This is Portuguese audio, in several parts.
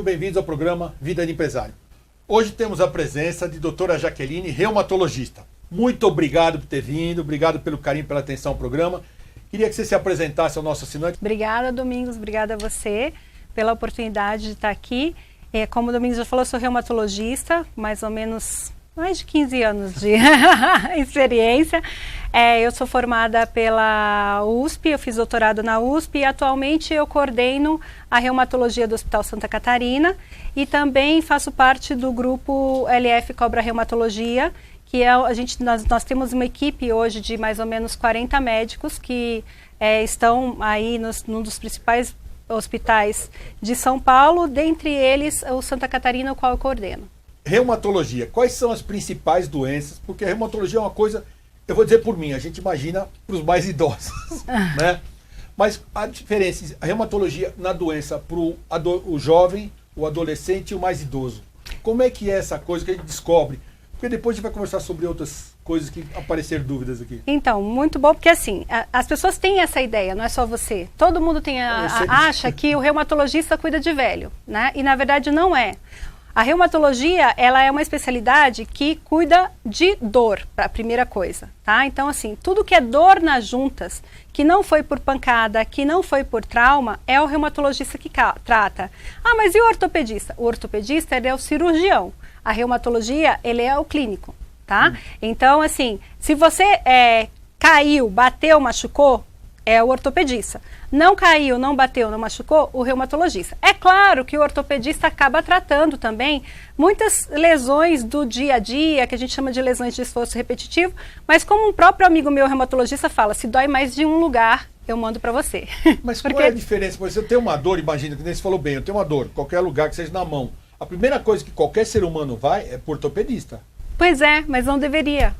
bem-vindos ao programa Vida de Empresário. Hoje temos a presença de doutora Jaqueline, reumatologista. Muito obrigado por ter vindo, obrigado pelo carinho, pela atenção ao programa. Queria que você se apresentasse ao nosso assinante. Obrigada, Domingos, obrigada a você pela oportunidade de estar aqui. Como o Domingos já falou, eu sou reumatologista, mais de 15 anos de experiência. Eu sou formada pela USP, eu fiz doutorado na USP e atualmente eu coordeno a reumatologia do Hospital Santa Catarina e também faço parte do grupo LF Cobra Reumatologia, que nós temos uma equipe hoje de mais ou menos 40 médicos que estão aí num dos principais hospitais de São Paulo, dentre eles o Santa Catarina, o qual eu coordeno. Reumatologia, quais são as principais doenças? Porque a reumatologia é uma coisa, eu vou dizer por mim, a gente imagina para os mais idosos, né? Mas a diferença, a reumatologia na doença para o jovem, o adolescente e o mais idoso. Como é que é essa coisa que a gente descobre? Porque depois a gente vai conversar sobre outras coisas que aparecer dúvidas aqui. Então, muito bom, porque assim, as pessoas têm essa ideia, não é só você. Todo mundo acha que o reumatologista cuida de velho, né? E na verdade não é. A reumatologia, ela é uma especialidade que cuida de dor, a primeira coisa, tá? Então, assim, tudo que é dor nas juntas, que não foi por pancada, que não foi por trauma, é o reumatologista que trata. Ah, mas e o ortopedista? O ortopedista, ele é o cirurgião. A reumatologia, ele é o clínico, tá? Então, assim, se você caiu, bateu, machucou, é o ortopedista. Não caiu, não bateu, não machucou, o reumatologista. É claro que o ortopedista acaba tratando também muitas lesões do dia a dia, que a gente chama de lesões de esforço repetitivo, mas como um próprio amigo meu reumatologista fala, se dói mais de um lugar, eu mando para você. Mas qual é a diferença? Por exemplo, eu tenho uma dor, imagina, que nem você falou bem, eu tenho uma dor, qualquer lugar que seja na mão. A primeira coisa que qualquer ser humano vai é pro ortopedista. Pois é, mas não deveria.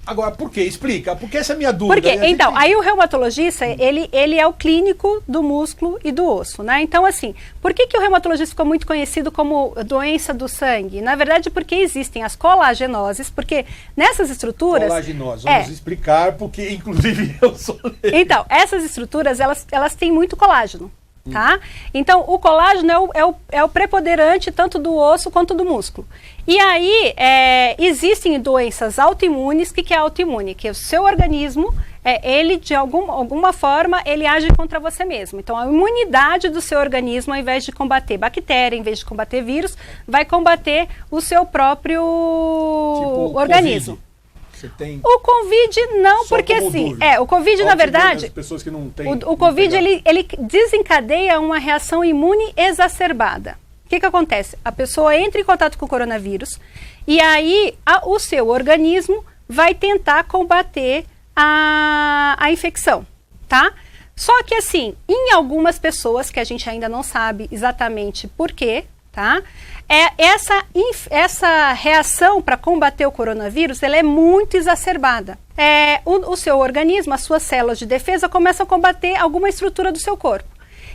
Agora, por quê? Explica. Porque essa é a minha dúvida. Por quê? Então, aí o reumatologista, ele é o clínico do músculo e do osso, né? Então, assim, por que o reumatologista ficou muito conhecido como doença do sangue? Na verdade, porque existem as colagenoses, porque nessas estruturas... Colagenose, vamos explicar, porque inclusive eu sou... Então, essas estruturas, elas têm muito colágeno. Tá? Então, o colágeno é o preponderante tanto do osso quanto do músculo. E aí, existem doenças autoimunes. O que é autoimune? Que o seu organismo, ele de alguma forma, ele age contra você mesmo. Então, a imunidade do seu organismo, ao invés de combater bactéria, em vez de combater vírus, vai combater o seu próprio organismo. O Covid não, porque assim, o Covid na verdade, pessoas que não têm, o Covid ele desencadeia uma reação imune exacerbada. O que acontece? A pessoa entra em contato com o coronavírus e aí o seu organismo vai tentar combater a infecção, tá? Só que assim, em algumas pessoas, que a gente ainda não sabe exatamente por quê, tá? Essa reação para combater o coronavírus, ela é muito exacerbada. O seu organismo, as suas células de defesa começam a combater alguma estrutura do seu corpo.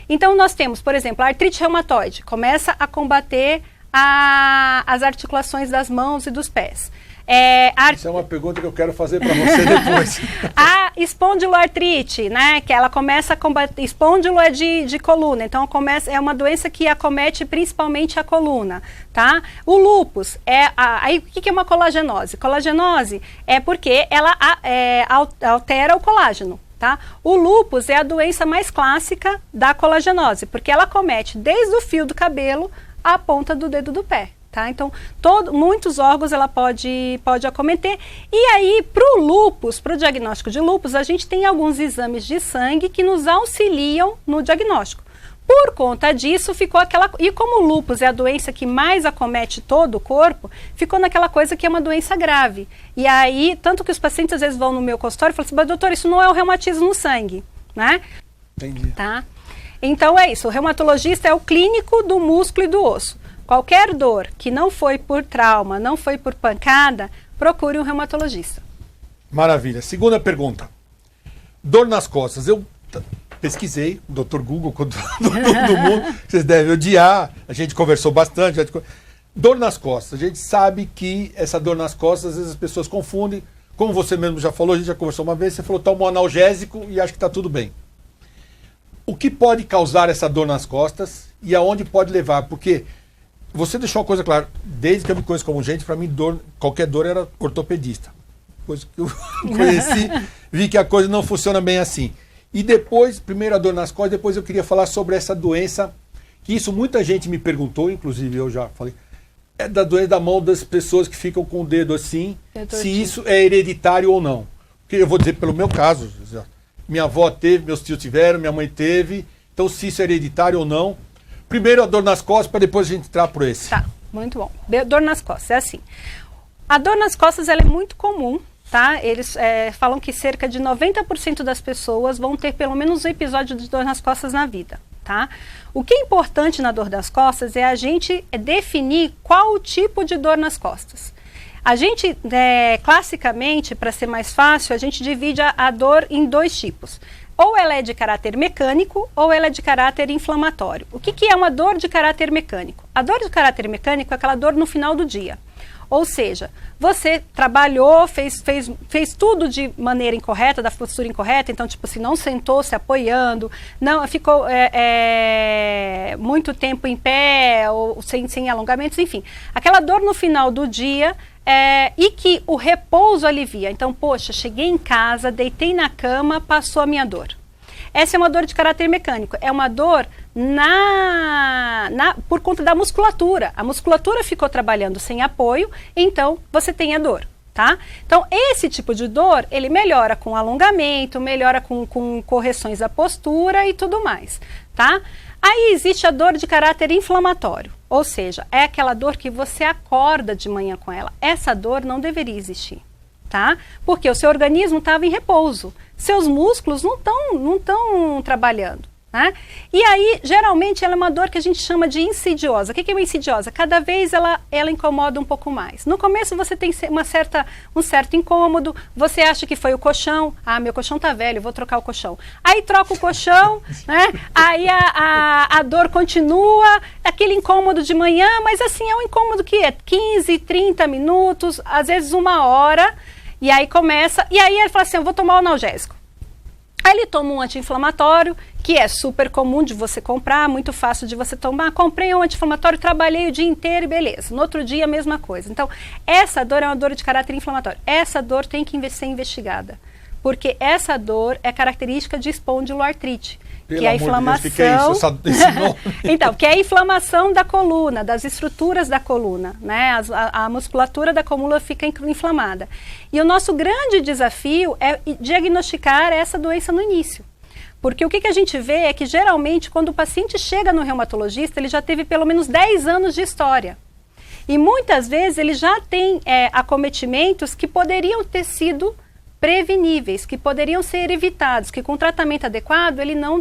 Então nós temos, por exemplo, a artrite reumatoide, começa a combater as articulações das mãos e dos pés. Essa é uma pergunta que eu quero fazer para você depois. A espondiloartrite, né, que ela começa a combater, espôndilo é de coluna, então é uma doença que acomete principalmente a coluna, tá? O lúpus, aí o que é uma colagenose? Colagenose é porque ela altera o colágeno, tá? O lúpus é a doença mais clássica da colagenose, porque ela acomete desde o fio do cabelo à ponta do dedo do pé. Tá? Então, muitos órgãos ela pode acometer. E aí, para o lúpus, para o diagnóstico de lúpus, a gente tem alguns exames de sangue que nos auxiliam no diagnóstico. Por conta disso, ficou aquela... E como o lúpus é a doença que mais acomete todo o corpo, ficou naquela coisa que é uma doença grave. E aí, tanto que os pacientes às vezes vão no meu consultório e falam assim, mas doutor, isso não é o reumatismo no sangue, né? Entendi. Tá? Então é isso, o reumatologista é o clínico do músculo e do osso. Qualquer dor que não foi por trauma, não foi por pancada, procure um reumatologista. Maravilha. Segunda pergunta. Dor nas costas. Eu pesquisei, o Dr. Google, com todo mundo, vocês devem odiar, a gente conversou bastante. Dor nas costas. A gente sabe que essa dor nas costas, às vezes as pessoas confundem. Como você mesmo já falou, a gente já conversou uma vez, você falou toma um analgésico e acha que está tudo bem. O que pode causar essa dor nas costas e aonde pode levar? Porque você deixou uma coisa clara. Desde que eu me conheço como gente, para mim, qualquer dor era ortopedista. Depois que eu conheci, vi que a coisa não funciona bem assim. E depois, primeiro a dor nas costas, depois eu queria falar sobre essa doença, que isso muita gente me perguntou, inclusive eu já falei, é da doença da mão das pessoas que ficam com o dedo assim, se isso é hereditário ou não. Porque eu vou dizer pelo meu caso, minha avó teve, meus tios tiveram, minha mãe teve, então se isso é hereditário ou não. Primeiro a dor nas costas, para depois a gente entrar por esse. Tá, muito bom. Dor nas costas, é assim. A dor nas costas ela é muito comum, tá? Eles falam que cerca de 90% das pessoas vão ter pelo menos um episódio de dor nas costas na vida, tá? O que é importante na dor das costas é a gente definir qual o tipo de dor nas costas. A gente, classicamente, para ser mais fácil, a gente divide a dor em dois tipos. Ou ela é de caráter mecânico, ou ela é de caráter inflamatório. O que é uma dor de caráter mecânico? A dor de caráter mecânico é aquela dor no final do dia. Ou seja, você trabalhou, fez tudo de maneira incorreta, da postura incorreta, então, tipo, se não sentou se apoiando, não ficou muito tempo em pé, ou sem alongamentos, enfim. Aquela dor no final do dia e que o repouso alivia. Então, poxa, cheguei em casa, deitei na cama, passou a minha dor. Essa é uma dor de caráter mecânico. É uma dor por conta da musculatura. A musculatura ficou trabalhando sem apoio, então você tem a dor, tá? Então, esse tipo de dor, ele melhora com alongamento, melhora com correções da postura e tudo mais, tá? Aí existe a dor de caráter inflamatório, ou seja, é aquela dor que você acorda de manhã com ela. Essa dor não deveria existir, tá? Porque o seu organismo estava em repouso, seus músculos não estão trabalhando, né? E aí, geralmente, ela é uma dor que a gente chama de insidiosa. O que é uma insidiosa? Cada vez ela incomoda um pouco mais. No começo você tem um certo incômodo, você acha que foi o colchão, meu colchão tá velho, vou trocar o colchão. Aí troca o colchão, né? Aí a dor continua, aquele incômodo de manhã, mas assim, é um incômodo que é 15, 30 minutos, às vezes 1 hora, e aí começa, e aí ele fala assim, eu vou tomar o analgésico. Aí ele toma um anti-inflamatório, que é super comum de você comprar, muito fácil de você tomar. Comprei um anti-inflamatório, trabalhei o dia inteiro e beleza. No outro dia, a mesma coisa. Então, essa dor é uma dor de caráter inflamatório. Essa dor tem que ser investigada, porque essa dor é característica de espondiloartrite, que é a inflamação. Então, que é a inflamação da coluna, das estruturas da coluna, né? A musculatura da coluna fica inflamada. E o nosso grande desafio é diagnosticar essa doença no início. Porque o que a gente vê é que, geralmente, quando o paciente chega no reumatologista, ele já teve pelo menos 10 anos de história. E muitas vezes ele já tem acometimentos que poderiam ter sido preveníveis, que poderiam ser evitados, que com tratamento adequado ele não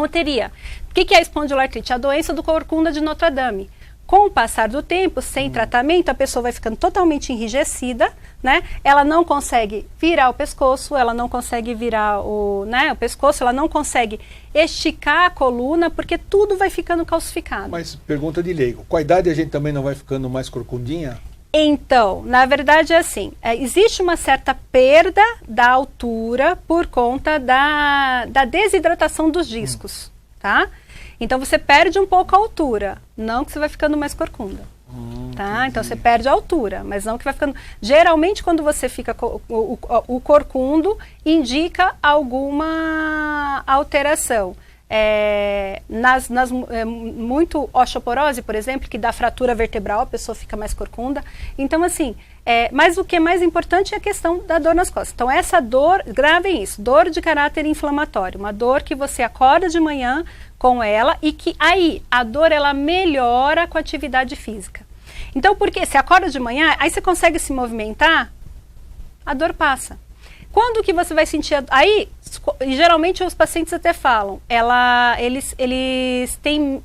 teria. O que é a espondiloartrite? A doença do corcunda de Notre Dame. Com o passar do tempo, sem tratamento, a pessoa vai ficando totalmente enrijecida, né? Ela não consegue virar o pescoço, ela não consegue virar o pescoço, ela não consegue esticar a coluna, porque tudo vai ficando calcificado. Mas pergunta de leigo, com a idade a gente também não vai ficando mais corcundinha? Então, na verdade é assim, existe uma certa perda da altura por conta da desidratação dos discos, tá? Então você perde um pouco a altura, não que você vai ficando mais corcunda, tá? Então você perde a altura, mas não que vai ficando... Geralmente quando você fica o corcundo, indica alguma alteração. Muito osteoporose, por exemplo, que dá fratura vertebral, a pessoa fica mais corcunda. Então, assim, mas o que é mais importante é a questão da dor nas costas. Então, essa dor, gravem isso, dor de caráter inflamatório, uma dor que você acorda de manhã com ela e que aí a dor ela melhora com a atividade física. Então, porque você acorda de manhã, aí você consegue se movimentar, a dor passa. Quando que você vai sentir... Aí, geralmente os pacientes até falam, eles têm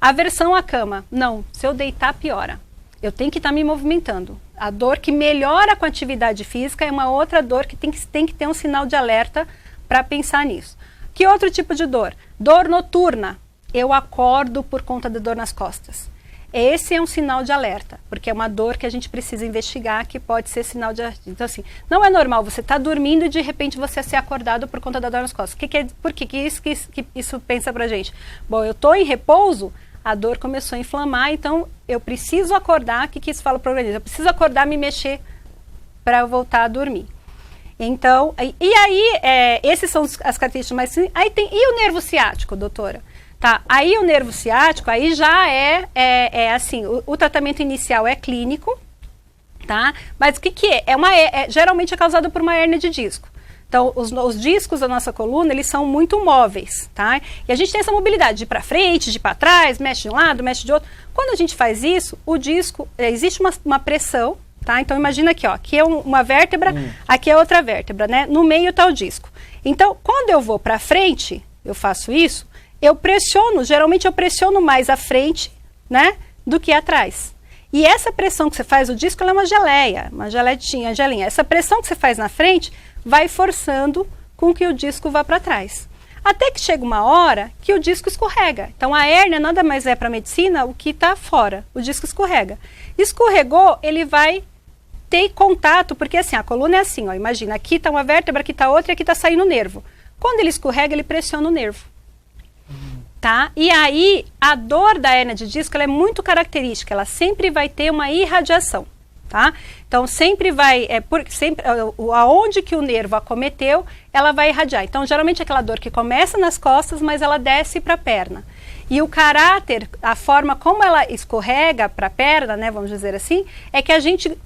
aversão à cama. Não, se eu deitar, piora. Eu tenho que estar me movimentando. A dor que melhora com a atividade física é uma outra dor que tem que ter um sinal de alerta para pensar nisso. Que outro tipo de dor? Dor noturna. Eu acordo por conta da dor nas costas. esse é um sinal de alerta, porque é uma dor que a gente precisa investigar, que pode ser sinal de alerta. Então, assim, não é normal você estar dormindo e de repente você ser acordado por conta da dor nas costas. Por que isso pensa pra gente? Bom, eu estou em repouso, a dor começou a inflamar, então eu preciso acordar. O que isso fala para o organismo? Eu preciso acordar, me mexer para eu voltar a dormir. Então, e aí, esses são as características mais... Aí e o nervo ciático, doutora? Tá, aí o nervo ciático, aí já assim, o tratamento inicial é clínico, tá? Mas o que é? Geralmente é causado por uma hérnia de disco. Então, os discos da nossa coluna, eles são muito móveis, tá? E a gente tem essa mobilidade de ir para frente, de ir para trás, mexe de um lado, mexe de outro. Quando a gente faz isso, o disco, existe uma pressão, tá? Então, imagina aqui, ó, aqui é uma vértebra, aqui é outra vértebra, né? No meio está o disco. Então, quando eu vou para frente, eu faço isso, eu pressiono, geralmente eu pressiono mais à frente, né, do que atrás. E essa pressão que você faz, o disco, ela é uma gelinha. Essa pressão que você faz na frente vai forçando com que o disco vá para trás. Até que chega uma hora que o disco escorrega. Então, a hérnia nada mais é para a medicina o que está fora. O disco escorrega. Escorregou, ele vai ter contato, porque assim, a coluna é assim, ó, imagina, aqui está uma vértebra, aqui está outra e aqui está saindo o nervo. Quando ele escorrega, ele pressiona o nervo. Tá? E aí, a dor da hérnia de disco ela é muito característica, ela sempre vai ter uma irradiação, tá? Então, sempre vai, aonde que o nervo acometeu, ela vai irradiar. Então, geralmente é aquela dor que começa nas costas, mas ela desce para a perna. E o caráter, a forma como ela escorrega para a perna, né, vamos dizer assim, é que a gente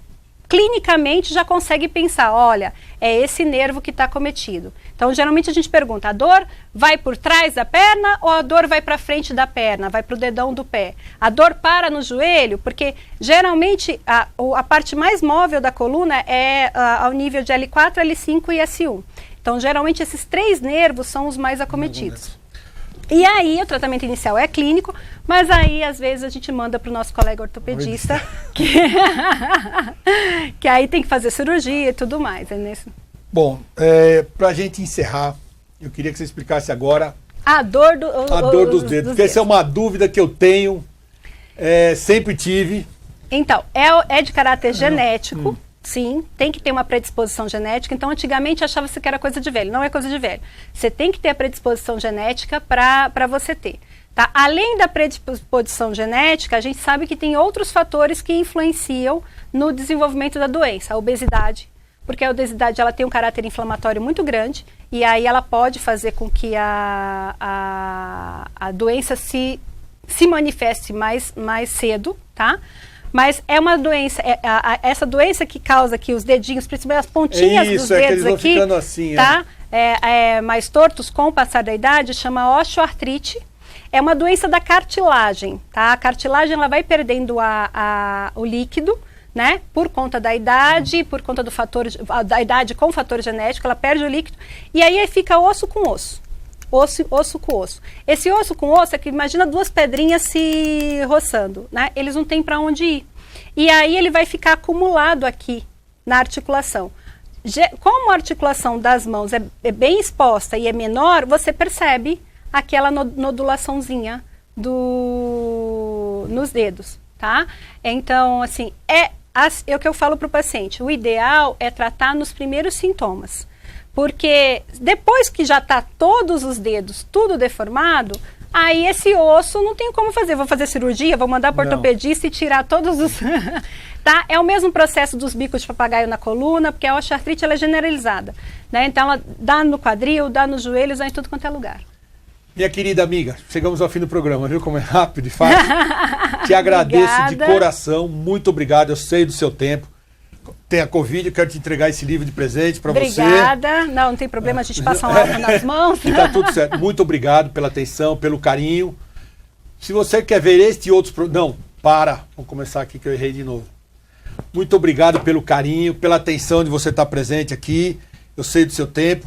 clinicamente já consegue pensar, olha, é esse nervo que está acometido. Então, geralmente a gente pergunta, a dor vai por trás da perna ou a dor vai para frente da perna, vai para o dedão do pé? A dor para no joelho? Porque, geralmente, a parte mais móvel da coluna é ao nível de L4, L5 e S1. Então, geralmente, esses 3 nervos são os mais acometidos. E aí, o tratamento inicial é clínico, mas aí, às vezes, a gente manda para o nosso colega ortopedista, que aí tem que fazer cirurgia e tudo mais. É nesse... Bom, para a gente encerrar, eu queria que você explicasse agora a dor dos dedos, porque essa é uma dúvida que eu tenho, sempre tive. Então, é de caráter genético. Sim, tem que ter uma predisposição genética. Então, antigamente achava-se que era coisa de velho. Não é coisa de velho. Você tem que ter a predisposição genética para você ter. Tá? Além da predisposição genética, a gente sabe que tem outros fatores que influenciam no desenvolvimento da doença. A obesidade, porque a obesidade ela tem um caráter inflamatório muito grande e aí ela pode fazer com que a doença se manifeste mais cedo, tá? Mas é uma doença, essa doença que causa aqui os dedinhos, principalmente as pontinhas dos dedos que eles vão aqui, ficando assim, tá? Mais tortos com o passar da idade, chama osteoartrite. É uma doença da cartilagem, tá? A cartilagem ela vai perdendo o líquido, né? Por conta da idade, por conta da idade com fator genético, ela perde o líquido e aí fica osso com osso. Osso com osso. Esse osso com osso é que imagina 2 pedrinhas se roçando, né? Eles não têm para onde ir. E aí ele vai ficar acumulado aqui na articulação. Como a articulação das mãos é bem exposta e é menor, você percebe aquela nodulaçãozinha nos dedos, tá? Então, assim, é o que eu falo para o paciente. O ideal é tratar nos primeiros sintomas. Porque depois que já está todos os dedos, tudo deformado, aí esse osso não tem como fazer. Vou fazer cirurgia, vou mandar para o ortopedista e tirar todos os... tá? É o mesmo processo dos bicos de papagaio na coluna, porque a osteoartrite ela é generalizada. Né? Então ela dá no quadril, dá nos joelhos, dá em tudo quanto é lugar. Minha querida amiga, chegamos ao fim do programa, viu como é rápido e fácil? Te agradeço de coração, muito obrigado, eu sei do seu tempo. Tem a Covid, eu quero te entregar esse livro de presente para você. Obrigada. Não tem problema, a gente passa um álcool nas mãos. E tá tudo certo. Muito obrigado pela atenção, pelo carinho. Se você quer ver este e outros... Não, vamos começar aqui que eu errei de novo. Muito obrigado pelo carinho, pela atenção de você estar presente aqui. Eu sei do seu tempo.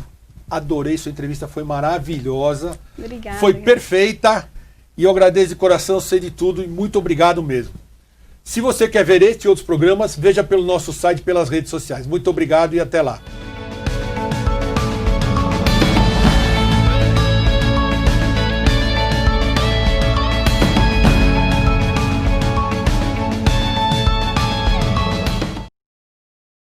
Adorei sua entrevista, foi maravilhosa. Obrigada. Foi perfeita. E eu agradeço de coração, sei de tudo e muito obrigado mesmo. Se você quer ver este e outros programas, veja pelo nosso site, pelas redes sociais. Muito obrigado e até lá.